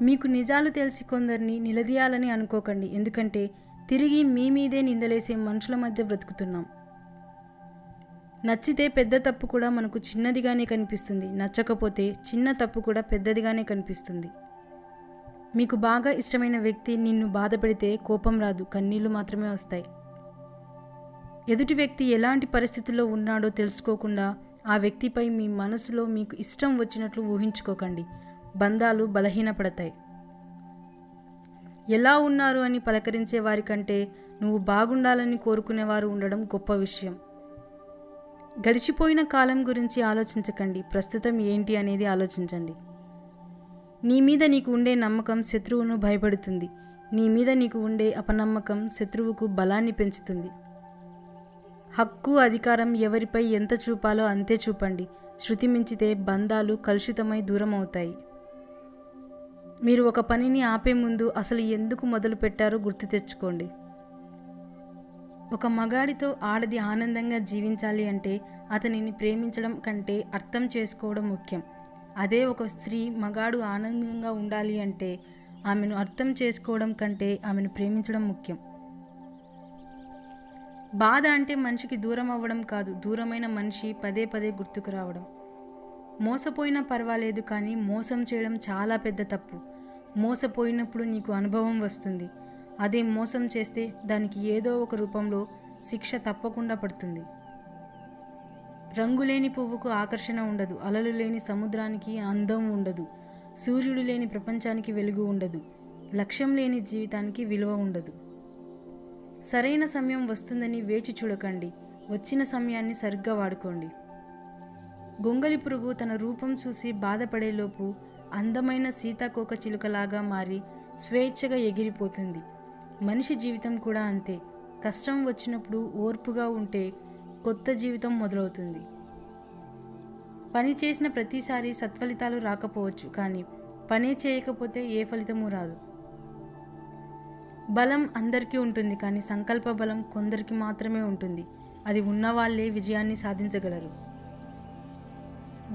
మీకు నిజాలు తెలిసి కొందరిని నిలదీయాలని అనుకోకండి. ఎందుకంటే తిరిగి మీ మీదే నిందలేసే మనుషుల మధ్య బ్రతుకుతున్నాం. నచ్చితే పెద్ద తప్పు కూడా మనకు చిన్నదిగానే కనిపిస్తుంది. నచ్చకపోతే చిన్న తప్పు కూడా పెద్దదిగానే కనిపిస్తుంది. మీకు బాగా ఇష్టమైన వ్యక్తి నిన్ను బాధ పెడితే కోపం రాదు, కన్నీళ్లు మాత్రమే వస్తాయి. ఎదుటి వ్యక్తి ఎలాంటి పరిస్థితుల్లో ఉన్నాడో తెలుసుకోకుండా ఆ వ్యక్తిపై మీ మనసులో మీకు ఇష్టం వచ్చినట్లు ఊహించుకోకండి. బంధాలు బలహీనపడతాయి. ఎలా ఉన్నారు అని పలకరించే వారికంటే నువ్వు బాగుండాలని కోరుకునేవారు ఉండడం గొప్ప విషయం. గడిచిపోయిన కాలం గురించి ఆలోచించకండి. ప్రస్తుతం ఏంటి అనేది ఆలోచించండి. నీ మీద నీకు ఉండే నమ్మకం శత్రువును భయపడుతుంది. నీ మీద నీకు ఉండే అపనమ్మకం శత్రువుకు బలాన్ని పెంచుతుంది. హక్కు, అధికారం ఎవరిపై ఎంత చూపాలో అంతే చూపండి. శృతి మించితే బంధాలు కలుషితమై దూరం అవుతాయి. మీరు ఒక పనిని ఆపే ముందు అసలు ఎందుకు మొదలు పెట్టారో గుర్తు తెచ్చుకోండి. ఒక మగాడితో ఆడది ఆనందంగా జీవించాలి అంటే అతనిని ప్రేమించడం కంటే అర్థం చేసుకోవడం ముఖ్యం. అదే ఒక స్త్రీ మగాడు ఆనందంగా ఉండాలి అంటే ఆమెను అర్థం చేసుకోవడం కంటే ఆమెను ప్రేమించడం ముఖ్యం. బాధ అంటే మనిషికి దూరం అవ్వడం కాదు, దూరమైన మనిషి పదే పదే గుర్తుకు రావడం. మోసపోయినా పర్వాలేదు, కానీ మోసం చేయడం చాలా పెద్ద తప్పు. మోసపోయినప్పుడు నీకు అనుభవం వస్తుంది. అదే మోసం చేస్తే దానికి ఏదో ఒక రూపంలో శిక్ష తప్పకుండా పడుతుంది. రంగులేని పువ్వుకు ఆకర్షణ ఉండదు. అలలు లేని సముద్రానికి అందం ఉండదు. సూర్యుడు లేని ప్రపంచానికి వెలుగు ఉండదు. లక్ష్యం లేని జీవితానికి విలువ ఉండదు. సరైన సమయం వస్తుందని వేచి చూడకండి. వచ్చిన సమయాన్ని సరిగ్గా వాడుకోండి. గొంగలి పురుగు తన రూపం చూసి బాధపడేలోపు అందమైన సీతాకోక చిలుకలాగా మారి స్వేచ్ఛగా ఎగిరిపోతుంది. మనిషి జీవితం కూడా అంతే. కష్టం వచ్చినప్పుడు ఓర్పుగా ఉంటే కొత్త జీవితం మొదలవుతుంది. పని చేసిన ప్రతిసారి సత్ఫలితాలు రాకపోవచ్చు, కానీ పనే చేయకపోతే ఏ ఫలితమూ రాదు. బలం అందరికీ ఉంటుంది, కానీ సంకల్ప బలం కొందరికి మాత్రమే ఉంటుంది. అది ఉన్నవాళ్లే విజయాన్ని సాధించగలరు.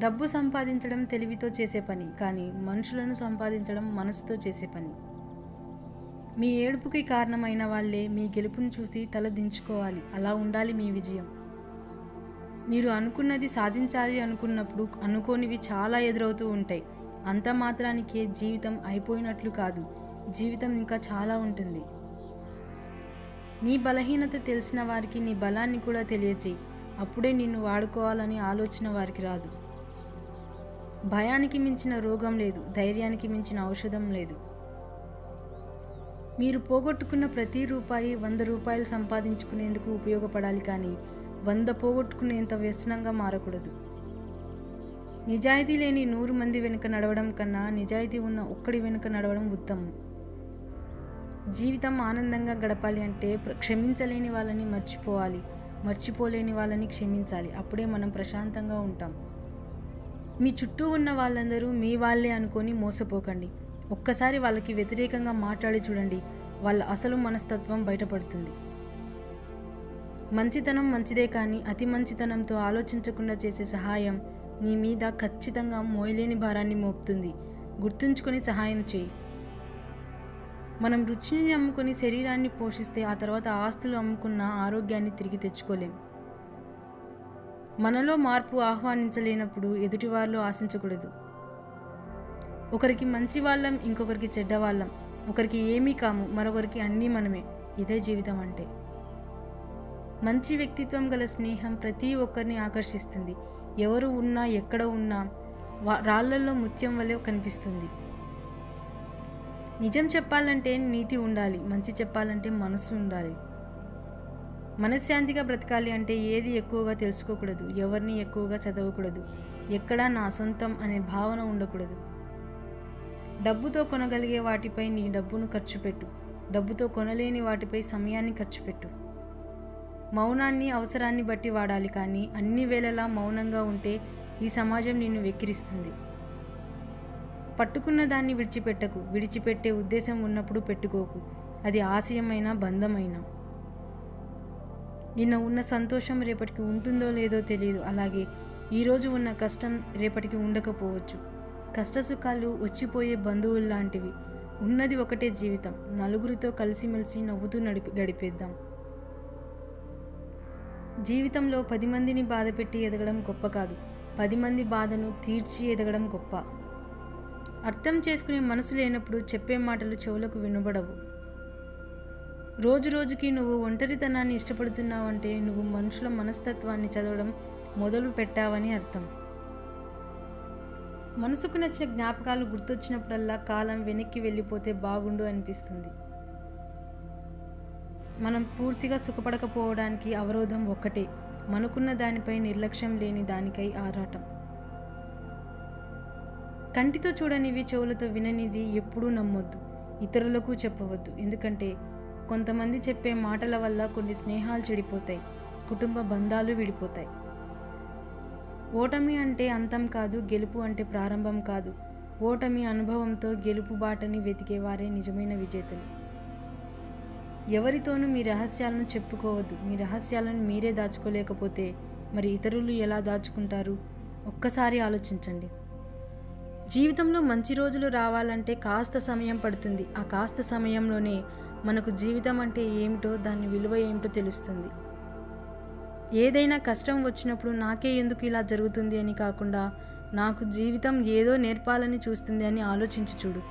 డబ్బు సంపాదించడం తెలివితో చేసే పని, కానీ మనుషులను సంపాదించడం మనసుతో చేసే పని. మీ ఏడుపుకి కారణమైన వాళ్ళే మీ గెలుపును చూసి తల దించుకోవాలి. అలా ఉండాలి మీ విజయం. మీరు అనుకున్నది సాధించాలి అనుకున్నప్పుడు అనుకోనివి చాలా ఎదురవుతూ ఉంటాయి. అంత మాత్రానికే జీవితం అయిపోయినట్లు కాదు. జీవితం ఇంకా చాలా ఉంటుంది. నీ బలహీనత తెలిసిన వారికి నీ బలాన్ని కూడా తెలియచేయి. అప్పుడే నిన్ను వాడుకోవాలని ఆలోచన వారికి రాదు. భయానికి మించిన రోగం లేదు, ధైర్యానికి మించిన ఔషధం లేదు. మీరు పోగొట్టుకున్న ప్రతి రూపాయి 100 రూపాయలు సంపాదించుకునేందుకు ఉపయోగపడాలి, కానీ 100 పోగొట్టుకునేంత వ్యసనంగా మారకూడదు. నిజాయితీ లేని 100 మంది వెనుక నడవడం కన్నా నిజాయితీ ఉన్న ఒక్కడి వెనుక నడవడం ఉత్తమం. జీవితం ఆనందంగా గడపాలి అంటే క్షమించలేని వాళ్ళని మర్చిపోవాలి, మర్చిపోలేని వాళ్ళని క్షమించాలి. అప్పుడే మనం ప్రశాంతంగా ఉంటాం. మీ చుట్టూ ఉన్న వాళ్ళందరూ మీ వాళ్ళే అనుకొని మోసపోకండి. ఒక్కసారి వాళ్ళకి వ్యతిరేకంగా మాట్లాడి చూడండి. వాళ్ళ అసలు మనస్తత్వం బయటపడుతుంది. మంచితనం మంచిదే, కానీ అతి మంచితనంతో ఆలోచించకుండా చేసే సహాయం నీ మీద ఖచ్చితంగా మోయలేని భారాన్ని మోపుతుంది. గుర్తుంచుకొని సహాయం చేయి. మనం రుచిని అమ్ముకొని శరీరాన్ని పోషిస్తే ఆ తర్వాత ఆస్తులు అమ్ముకున్న ఆరోగ్యాన్ని తిరిగి తెచ్చుకోలేం. మనలో మార్పు ఆహ్వానించలేనప్పుడు ఎదుటివారిలో ఆశించకూడదు. ఒకరికి మంచి వాళ్ళం, ఇంకొకరికి చెడ్డవాళ్ళం. ఒకరికి ఏమీ కాము, మరొకరికి అన్నీ మనమే. ఇదే జీవితం అంటే. మంచి వ్యక్తిత్వం గల స్నేహం ప్రతి ఒక్కరిని ఆకర్షిస్తుంది. ఎవరు ఉన్నా ఎక్కడ ఉన్నా రాళ్లల్లో ముత్యం వలె కనిపిస్తుంది. నిజం చెప్పాలంటే నీతి ఉండాలి, మంచి చెప్పాలంటే మనసు ఉండాలి. మనశ్శాంతిగా బ్రతకాలి అంటే ఏది ఎక్కువగా తెలుసుకోకూడదు, ఎవరిని ఎక్కువగా చదవకూడదు, ఎక్కడా నా సొంతం అనే భావన ఉండకూడదు. డబ్బుతో కొనగలిగే వాటిపై నీ డబ్బును ఖర్చు పెట్టు. డబ్బుతో కొనలేని వాటిపై సమయాన్ని ఖర్చు పెట్టు. మౌనాన్ని అవసరాన్ని బట్టి వాడాలి, కానీ అన్ని వేళలా మౌనంగా ఉంటే ఈ సమాజం నిన్ను వెక్కిరిస్తుంది. పట్టుకున్న దాన్ని విడిచిపెట్టకు. విడిచిపెట్టే ఉద్దేశం ఉన్నప్పుడు పెట్టుకోకు. అది ఆశయమైనా బంధమైనా. నిన్న ఉన్న సంతోషం రేపటికి ఉంటుందో లేదో తెలియదు. అలాగే ఈరోజు ఉన్న కష్టం రేపటికి ఉండకపోవచ్చు. కష్టసుఖాలు వచ్చిపోయే బంధువుల్లాంటివి. ఉన్నది ఒకటే జీవితం. నలుగురితో కలిసిమెలిసి నవ్వుతూ గడిపేద్దాం. జీవితంలో 10 మందిని బాధపెట్టి ఎదగడం గొప్ప కాదు, 10 మంది బాధను తీర్చి ఎదగడం గొప్ప. అర్థం చేసుకునే మనసు లేనప్పుడు చెప్పే మాటలు చెవులకు వినబడవు. రోజు రోజుకి నువ్వు ఒంటరితనాన్ని ఇష్టపడుతున్నావంటే నువ్వు మనుషుల మనస్తత్వాన్ని చదవడం మొదలు పెట్టావని అర్థం. మనసుకు నచ్చిన జ్ఞాపకాలు గుర్తొచ్చినప్పుడల్లా కాలం వెనక్కి వెళ్ళిపోతే బాగుండు అనిపిస్తుంది. మనం పూర్తిగా సుఖపడకపోవడానికి అవరోధం ఒక్కటే, మనకున్న దానిపై నిర్లక్ష్యం లేని దానికై ఆరాటం. కంటితో చూడనివి చెవులతో విననిది ఎప్పుడూ నమ్మొద్దు, ఇతరులకు చెప్పవద్దు. ఎందుకంటే కొంతమంది చెప్పే మాటల వల్ల కొన్ని స్నేహాలు చెడిపోతాయి, కుటుంబ బంధాలు విడిపోతాయి. ఓటమి అంటే అంతం కాదు, గెలుపు అంటే ప్రారంభం కాదు. ఓటమి అనుభవంతో గెలుపు బాటని వెతికేవారే నిజమైన విజేతలు. ఎవరితోనూ మీ రహస్యాలను చెప్పుకోవద్దు. మీ రహస్యాలను మీరే దాచుకోలేకపోతే మరి ఇతరులు ఎలా దాచుకుంటారు? ఒక్కసారి ఆలోచించండి. జీవితంలో మంచి రోజులు రావాలంటే కాస్త సమయం పడుతుంది. ఆ కాస్త సమయంలోనే మనకు జీవితం అంటే ఏమిటో, దాని విలువ ఏమిటో తెలుస్తుంది. ఏదైనా కష్టం వచ్చినప్పుడు నాకే ఎందుకు ఇలా జరుగుతుంది అని కాకుండా నాకు జీవితం ఏదో నేర్పాలని చూస్తుంది అని ఆలోచించి చూడు.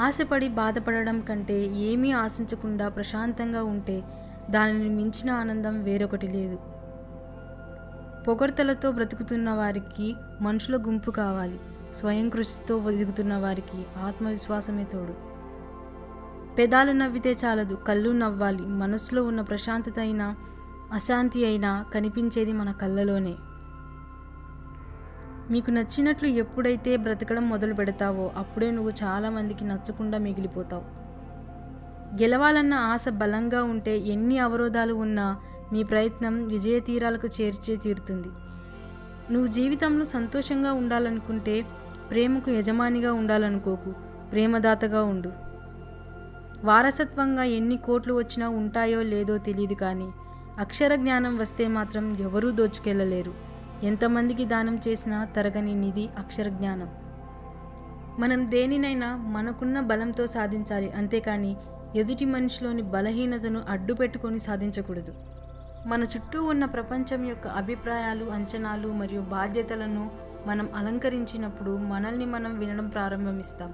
ఆశపడి బాధపడడం కంటే ఏమీ ఆశించకుండా ప్రశాంతంగా ఉంటే దానిని మించిన ఆనందం వేరొకటి లేదు. పొగడ్తలతో బ్రతుకుతున్న వారికి మనుషుల గుంపు కావాలి. స్వయం కృషితో ఎదుగుతున్న వారికి ఆత్మవిశ్వాసమే తోడు. పెదాలు నవ్వితే చాలదు, కళ్ళు నవ్వాలి. మనసులో ఉన్న ప్రశాంతత అయినా అశాంతి అయినా కనిపించేది మన కళ్ళలోనే. మీకు నచ్చినట్లు ఎప్పుడైతే బ్రతకడం మొదలు పెడతావో అప్పుడే నువ్వు చాలామందికి నచ్చకుండా మిగిలిపోతావు. గెలవాలన్న ఆశ బలంగా ఉంటే ఎన్ని అవరోధాలు ఉన్నా మీ ప్రయత్నం విజయ తీరాలకు చేర్చే తీరుతుంది. నువ్వు జీవితంలో సంతోషంగా ఉండాలనుకుంటే ప్రేమకు యజమానిగా ఉండాలనుకోకు, ప్రేమదాతగా ఉండు. వారసత్వంగా ఎన్ని కోట్లు వచ్చినా ఉంటాయో లేదో తెలియదు, కానీ అక్షర జ్ఞానం వస్తే మాత్రం ఎవరూ దోచుకెళ్ళలేరు. ఎంతమందికి దానం చేసినా తరగని నిధి అక్షర జ్ఞానం. మనం దేనినైనా మనకున్న బలంతో సాధించాలి, అంతేకాని ఎదుటి మనిషిలోని బలహీనతను అడ్డు పెట్టుకొని సాధించకూడదు. మన చుట్టూ ఉన్న ప్రపంచం యొక్క అభిప్రాయాలు, అంచనాలు మరియు బాధ్యతలను మనం అలంకరించినప్పుడు మనల్ని మనం వినడం ప్రారంభిస్తాం.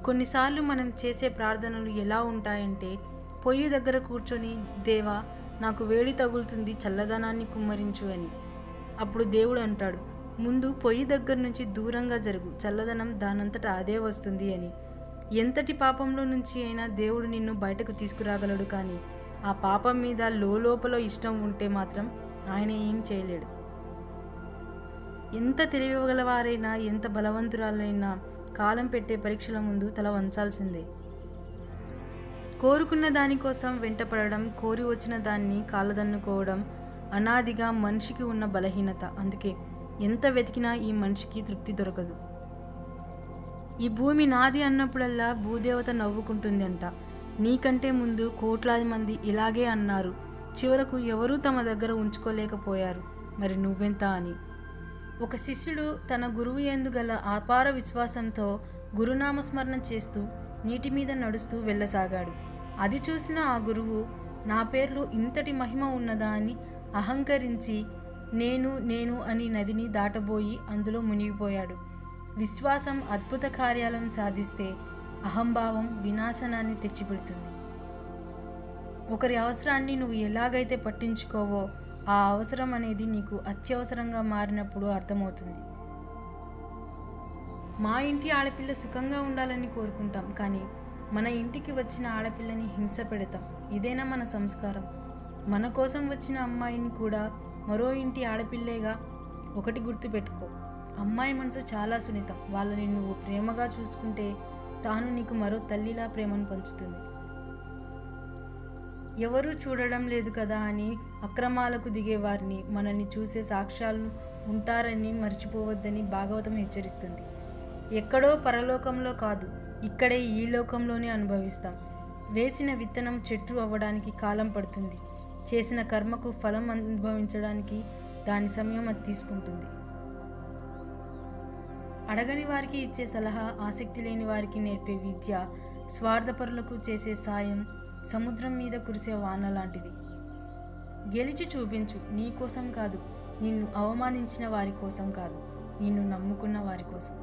కొన్నిసార్లు మనం చేసే ప్రార్థనలు ఎలా ఉంటాయంటే, పొయ్యి దగ్గర కూర్చొని దేవా నాకు వేడి తగులుతుంది, చల్లదనాన్ని కుమ్మరించు అని. అప్పుడు దేవుడు అంటాడు, ముందు పొయ్యి దగ్గర నుంచి దూరంగా జరుగు, చల్లదనం దానంతటా అదే వస్తుంది అని. ఎంతటి పాపంలో నుంచి అయినా దేవుడు నిన్ను బయటకు తీసుకురాగలడు, కానీ ఆ పాపం మీద లోపల ఇష్టం ఉంటే మాత్రం ఆయన ఏం చేయలేడు. ఎంత తెలియగలవారైనా, ఎంత బలవంతురాలైనా కాలం పెట్టే పరీక్షల ముందు తల వంచాల్సిందే. కోరుకున్న దానికోసం వెంటపడడం, కోరి వచ్చిన దాన్ని కాళ్ళదన్నుకోవడం అనాదిగా మనిషికి ఉన్న బలహీనత. అందుకే ఎంత వెతికినా ఈ మనిషికి తృప్తి దొరకదు. ఈ భూమి నాది అన్నప్పుడల్లా భూదేవత నవ్వుకుంటుంది అంట. నీకంటే ముందు కోట్లాది మంది ఇలాగే అన్నారు, చివరకు ఎవరూ తమ దగ్గర ఉంచుకోలేకపోయారు, మరి నువ్వెంత అని. ఒక శిష్యుడు తన గురువు యందు గల అపార విశ్వాసంతో గురునామస్మరణ చేస్తూ నీటి మీద నడుస్తూ వెళ్ళసాగాడు. అది చూసిన ఆ గురువు, నా పేర్లో ఇంతటి మహిమ ఉన్నదా అని అహంకరించి నేను నేను అని నదిని దాటబోయి అందులో మునిగిపోయాడు. విశ్వాసం అద్భుత కార్యాలను సాధిస్తే అహంభావం వినాశనాన్ని తెచ్చిపెడుతుంది. ఒకరి అవసరాన్ని నువ్వు ఎలాగైతే పట్టించుకోవో ఆ అవసరం అనేది నీకు అత్యవసరంగా మారినప్పుడు అర్థమవుతుంది. మా ఇంటి ఆడపిల్ల సుఖంగా ఉండాలని కోరుకుంటాం, కానీ మన ఇంటికి వచ్చిన ఆడపిల్లని హింస పెడతాం. ఇదేనా మన సంస్కారం? మన కోసం వచ్చిన అమ్మాయిని కూడా మరో ఇంటి ఆడపిల్లేగా. ఒకటి గుర్తుపెట్టుకో, అమ్మాయి మనసు చాలా సున్నితం. వాళ్ళని నువ్వు ప్రేమగా చూసుకుంటే తాను నీకు మరో తల్లిలా ప్రేమను పంచుతుంది. ఎవరూ చూడడం లేదు కదా అని అక్రమాలకు దిగేవారిని, మనల్ని చూసే సాక్ష్యాలు ఉంటారని మర్చిపోవద్దని భాగవతం హెచ్చరిస్తుంది. ఎక్కడో పరలోకంలో కాదు, ఇక్కడే ఈ లోకంలోనే అనుభవిస్తాం. వేసిన విత్తనం చెట్టు అవ్వడానికి కాలం పడుతుంది. చేసిన కర్మకు ఫలం అనుభవించడానికి దాని సమయం అది తీసుకుంటుంది. అడగని వారికి ఇచ్చే సలహా, ఆసక్తి లేని వారికి నేర్పే విద్య, స్వార్థపరులకు చేసే సాయం సముద్రం మీద కురిసే వాన లాంటిది. గెలిచి చూపించు, నీ కోసం కాదు, నిన్ను అవమానించిన వారి కోసం కాదు, నిన్ను నమ్ముకున్న వారి కోసం.